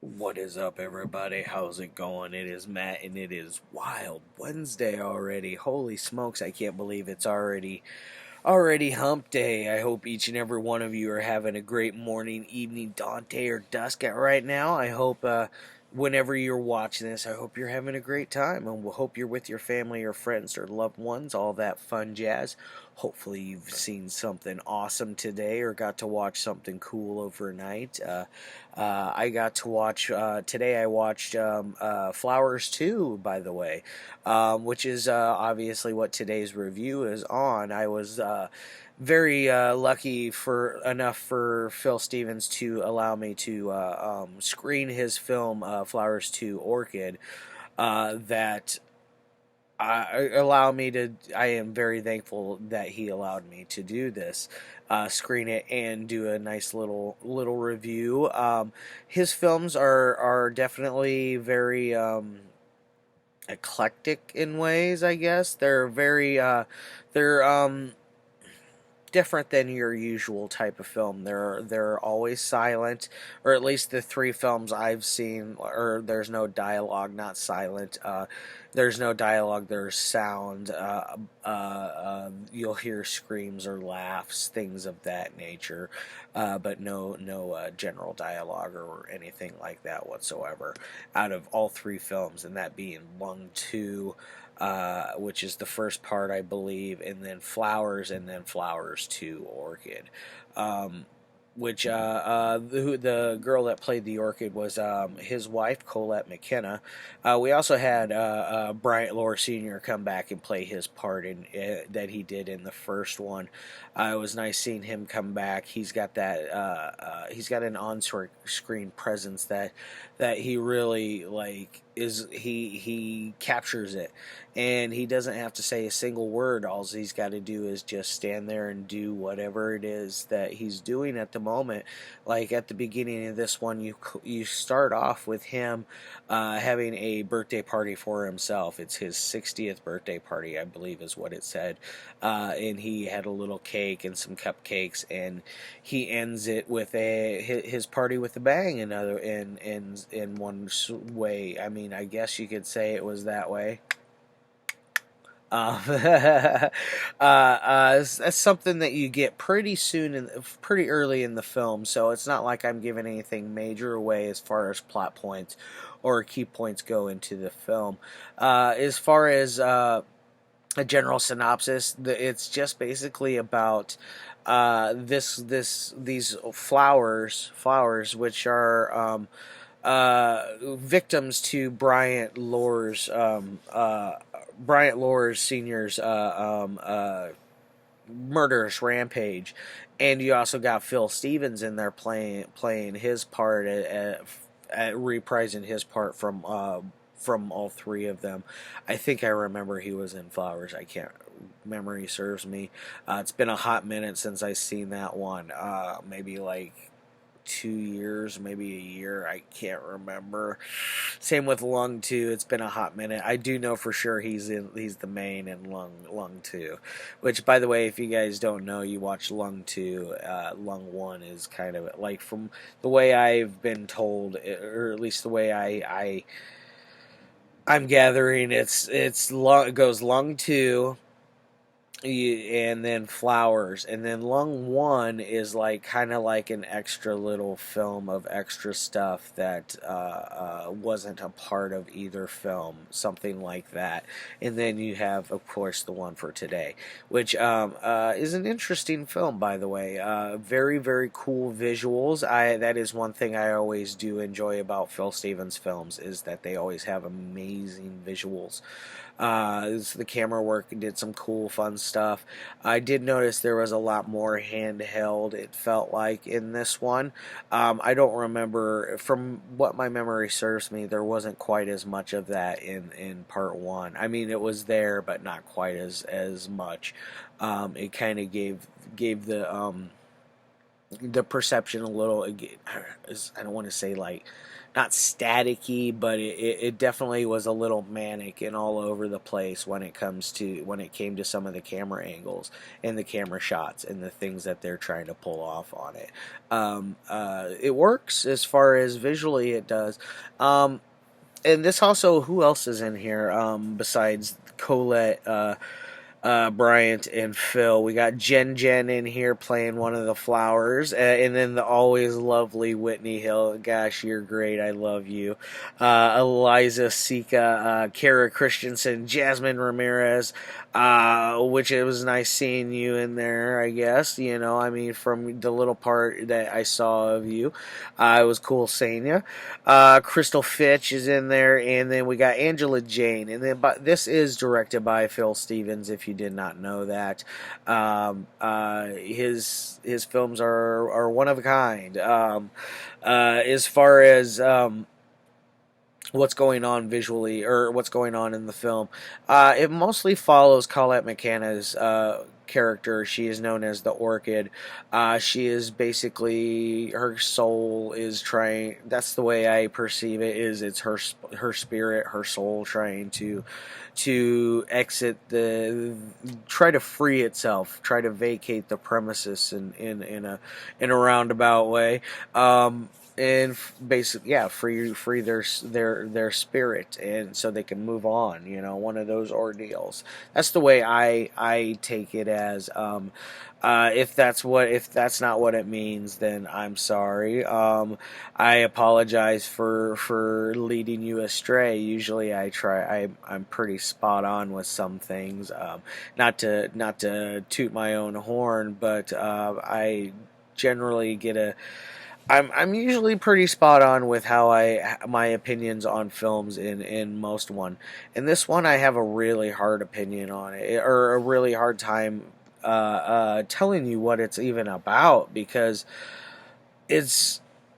What is up, everybody? How's it going? It is Matt, and it is Wild Wednesday already. Holy smokes, I can't believe it's already hump day. I hope each and every one of you are having a great morning, evening, dawn, day, or dusk at right now. I hope whenever you're watching this, I hope you're having a great time, and we'll hope you're with your family or friends or loved ones, all that fun jazz. Hopefully you've seen something awesome today or got to watch something cool overnight. I got to watch today. I watched Flowers 2, by the way, which is obviously what today's review is on. I was very lucky for enough for Phil Stevens to allow me to screen his film Flowers 2 Orchid. That allow me to. I am very thankful that he allowed me to do this, screen it and do a nice little review. His films are definitely very eclectic in ways. I guess they're different than your usual type of film. They're always silent, or at least the three films I've seen. Or there's no dialogue, not silent. There's no dialogue. There's sound. You'll hear screams or laughs, things of that nature, but no general dialogue or anything like that whatsoever. Out of all three films, and that being Lung 2, which is the first part, I believe, and then Flowers, and then Flowers 2 Orchid. Which the girl that played the Orchid was his wife, Colette McKenna. We also had Bryant Lohr Sr. come back and play his part in that he did in the first one. It was nice seeing him come back. He's got that. He's got an on-screen presence that he really he captures it, and he doesn't have to say a single word. All he's got to do is just stand there and do whatever it is that he's doing at the moment. Like at the beginning of this one, you start off with him having a birthday party for himself. It's his 60th birthday party, I believe, is what it said, and he had a little cake and some cupcakes, and he ends it with his party with a bang. In one way, I mean, I guess you could say it was that way. That's something that you get pretty soon, pretty early in the film. So it's not like I'm giving anything major away as far as plot points or key points go into the film. As far as a general synopsis, it's just basically about these flowers, which are victims to Bryant Lohr's Senior's murderous rampage, and you also got Phil Stevens in there playing his part at reprising his part from all three of them. I think I remember he was in Flowers. I can't. Memory serves me. It's been a hot minute since I seen that one. Maybe like 2 years, maybe a year. I can't remember. Same with Lung 2. It's been a hot minute. I do know for sure he's the main in Lung 2. Which, by the way, if you guys don't know, you watch Lung 2. Lung 1 is kind of like, from the way I've been told, or at least the way I'm gathering, it goes Lung 2, and then Flowers, and then Lung 1 is like kind of like an extra little film of extra stuff that wasn't a part of either film, something like that. And then you have, of course, the one for today, which is an interesting film, by the way. Very, very cool visuals. That is one thing I always do enjoy about Phil Stevens films, is that they always have amazing visuals. The camera work did some cool, fun stuff. I did notice there was a lot more handheld, it felt like, in this one. I don't remember, from what my memory serves me, there wasn't quite as much of that in part one. I mean, it was there, but not quite as much. It kind of gave the perception a little, I don't want to say like not staticky, but it definitely was a little manic and all over the place when it came to some of the camera angles and the camera shots and the things that they're trying to pull off on it. It works as far as visually it does. And this also, who else is in here besides Colette, Bryant, and Phil? We got Jen in here playing one of the flowers, and then the always lovely Whitney Hill. Gosh, you're great. I love you. Eliza, Sica, Kara Christiansen, Jasmine Ramirez, which it was nice seeing you in there, I guess. I mean, from the little part that I saw of you, it was cool seeing you. Krystle Fitch is in there, and then we got Angela Jane, and then this is directed by Phil Stevens. If you did not know that, his films are one of a kind. As far as what's going on visually or what's going on in the film, it mostly follows Colette McKenna's character. She is known as the Orchid. She is basically, her soul is trying, that's the way I perceive it, is it's her spirit, her soul trying to exit try to free itself, try to vacate the premises in a roundabout way. And basically, yeah, free their spirit, and so they can move on. One of those ordeals. That's the way I take it as. If that's not what it means, then I'm sorry. I apologize for leading you astray. Usually, I'm pretty spot on with some things. Not to toot my own horn, but I generally I'm usually pretty spot on with how my opinions on films in most one. In this one, I have a really hard opinion on it, or a really hard time telling you what it's even about, because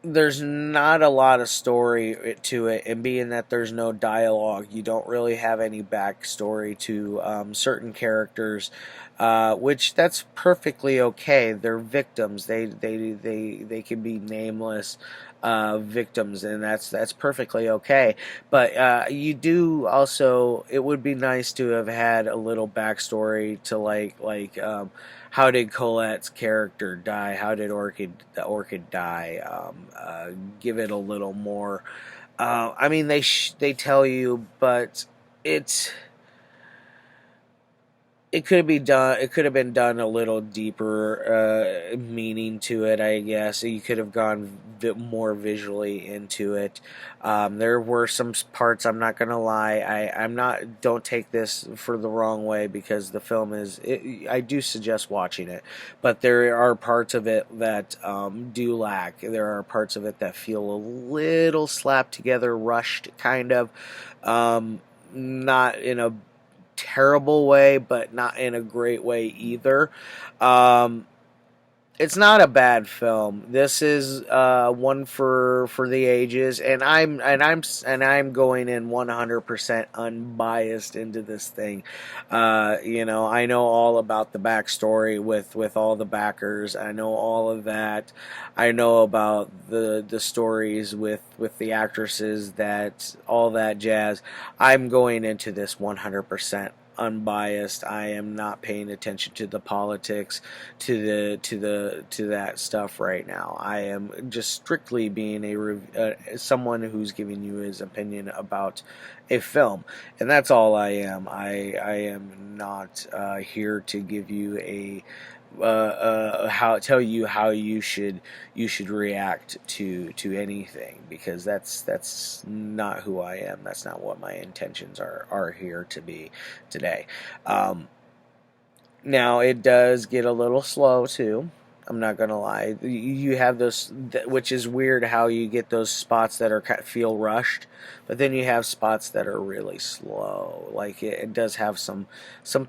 there's not a lot of story to it, and being that there's no dialogue, you don't really have any backstory to certain characters, which that's perfectly okay. They're victims. They can be nameless victims, and that's perfectly okay. But you do also. It would be nice to have had a little backstory to how did Colette's character die? How did the Orchid die? Give it a little more. I mean, they tell you, but it's. It could be done. It could have been done a little deeper meaning to it, I guess. You could have gone more visually into it. There were some parts. I'm not gonna lie. I'm not. Don't take this for the wrong way, because the film is. I do suggest watching it, but there are parts of it that do lack. There are parts of it that feel a little slapped together, rushed, kind of. Not in a terrible way, but not in a great way either. It's not a bad film. This is one for the ages, and I'm going in 100% unbiased into this thing. I know all about the backstory with all the backers. I know all of that. I know about the stories with the actresses, that all that jazz. I'm going into this 100% unbiased. I am not paying attention to the politics, to that stuff right now. I am just strictly being someone who's giving you his opinion about a film, and that's all I am. I am not here to give you tell you how you should react to anything, because that's not who I am. That's not what my intentions are here to be today. Now it does get a little slow too. I'm not gonna lie. You have those, which is weird, how you get those spots that feel rushed, but then you have spots that are really slow. Like it does have some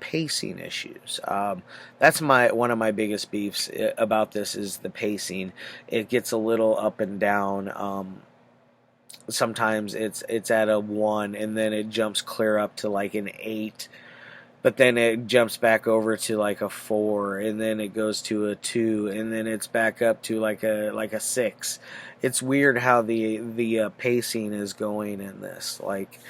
pacing issues. That's one of my biggest beefs about this, is the pacing. It gets a little up and down. Sometimes it's at a 1, and then it jumps clear up to like an 8. but then it jumps back over to like a 4, and then it goes to a 2, and then it's back up to like a 6. It's weird how the pacing is going in this. Like,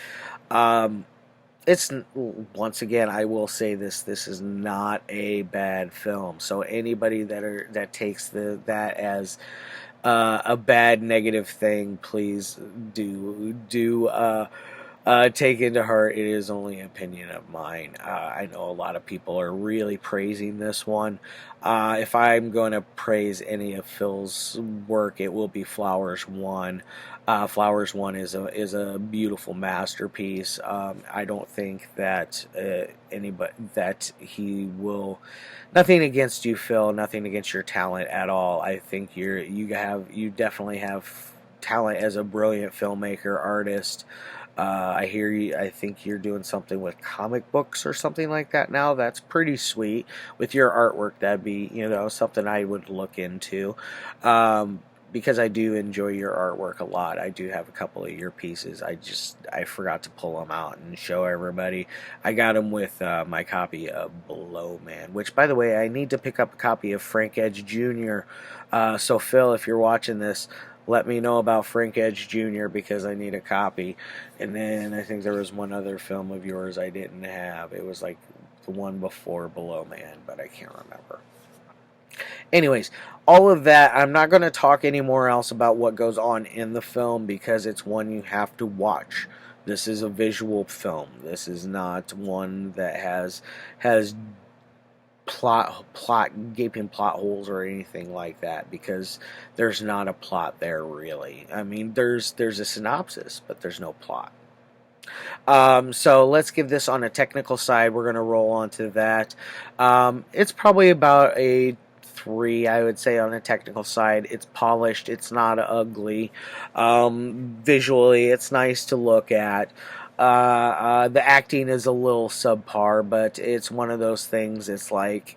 it's, once again, I will say this is not a bad film. So anybody that takes that as a bad negative thing, please do take into heart. It is only an opinion of mine. I know a lot of people are really praising this one. If I'm going to praise any of Phil's work, it will be Flowers 1. Flowers 1 is a beautiful masterpiece. I don't think that anybody that he will. Nothing against you, Phil. Nothing against your talent at all. I think you definitely have talent as a brilliant filmmaker, artist. I hear you. I think you're doing something with comic books or something like that now. That's pretty sweet. With your artwork, that'd be, something I would look into. Because I do enjoy your artwork a lot. I do have a couple of your pieces. I forgot to pull them out and show everybody. I got them with my copy of Below Man, which, by the way, I need to pick up a copy of Frank Edge Jr. So Phil, if you're watching this, let me know about Frank Edge Jr. because I need a copy. And then I think there was one other film of yours I didn't have. It was like the one before Below Man, but I can't remember. Anyways, all of that, I'm not going to talk anymore else about what goes on in the film because it's one you have to watch. This is a visual film. This is not one that has gaping plot holes or anything like that, because there's not a plot there really. I mean, there's a synopsis, but there's no plot. So let's give this on a technical side. We're going to roll on to that. It's probably about a 3, I would say, on a technical side. It's polished. It's not ugly. Visually, it's nice to look at. The acting is a little subpar, but it's one of those things. It's like,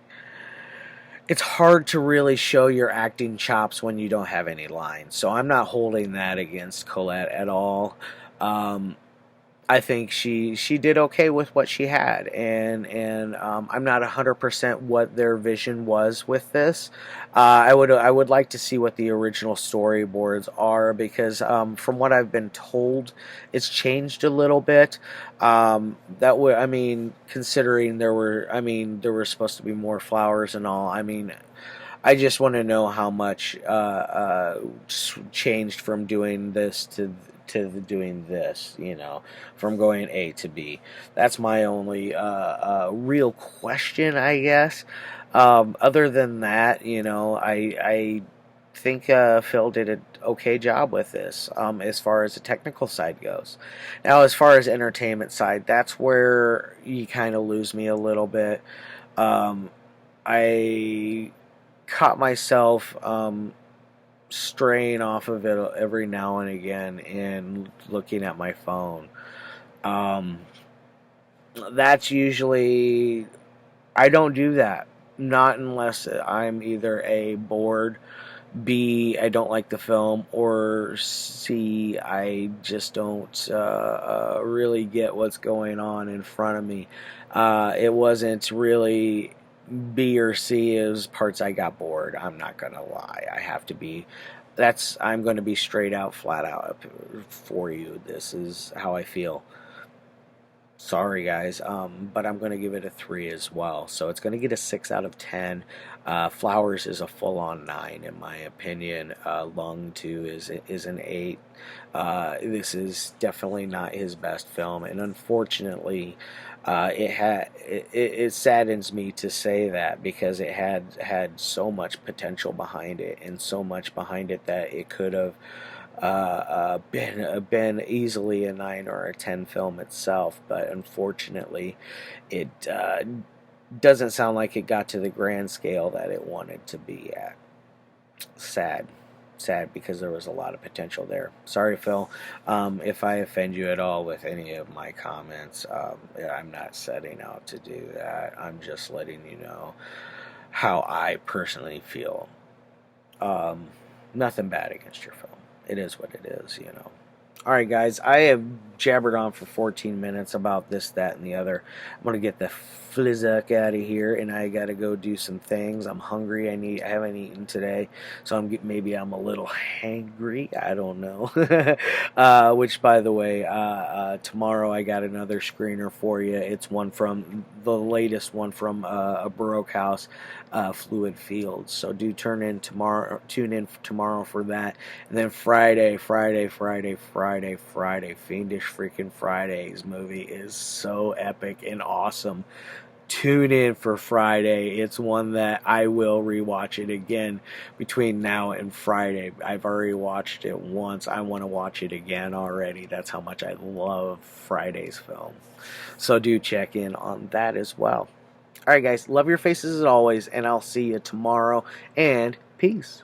it's hard to really show your acting chops when you don't have any lines. So I'm not holding that against Colette at all. I think she did okay with what she had, and I'm not 100% what their vision was with this. I would like to see what the original storyboards are, because from what I've been told, it's changed a little bit. Considering there were supposed to be more flowers and all. I mean, I just want to know how much changed from doing this to doing this, from going A to B. That's my only real question, I guess. Other than that, I think Phil did an okay job with this, as far as the technical side goes. Now, as far as entertainment side, that's where you kind of lose me a little bit. I caught myself straying off of it every now and again and looking at my phone. That's usually, I don't do that. Not unless I'm either A, bored, B, I don't like the film, or C, I just don't really get what's going on in front of me. It wasn't really B or C, is parts I got bored. I'm not gonna lie. I'm gonna be straight out, flat out for you. This is how I feel. Sorry, guys, but I'm gonna give it a 3 as well. So it's gonna get a 6 out of 10. Flowers is a full-on 9 in my opinion. Lung 2 is an 8. This is definitely not his best film, and unfortunately, it saddens me to say that, because it had so much potential behind it, and so much behind it that it could have been easily a 9 or a 10 film itself. But unfortunately, it doesn't sound like it got to the grand scale that it wanted to be at. Sad, because there was a lot of potential there. Sorry, Phil, if I offend you at all with any of my comments. I'm not setting out to do that. I'm just letting you know how I personally feel. Nothing bad against your film. It is what it is, Alright, guys, I have jabbered on for 14 minutes about this, that, and the other. I'm gonna get the flizzuk out of here, and I gotta go do some things. I'm hungry. I haven't eaten today, so maybe I'm a little hangry. I don't know. Which, by the way, tomorrow I got another screener for you. It's one from the latest one from a Baroque house, Fluid Fields. So do tune in tomorrow for that, and then Friday, Fiendish freaking Fridays movie is so epic and awesome. Tune in for Friday. It's one that I will rewatch it again between now and Friday. I've already watched it once. I want to watch it again already. That's how much I love Friday's film. So do check in on that as well. Alright guys, love your faces as always, and I'll see you tomorrow, and peace.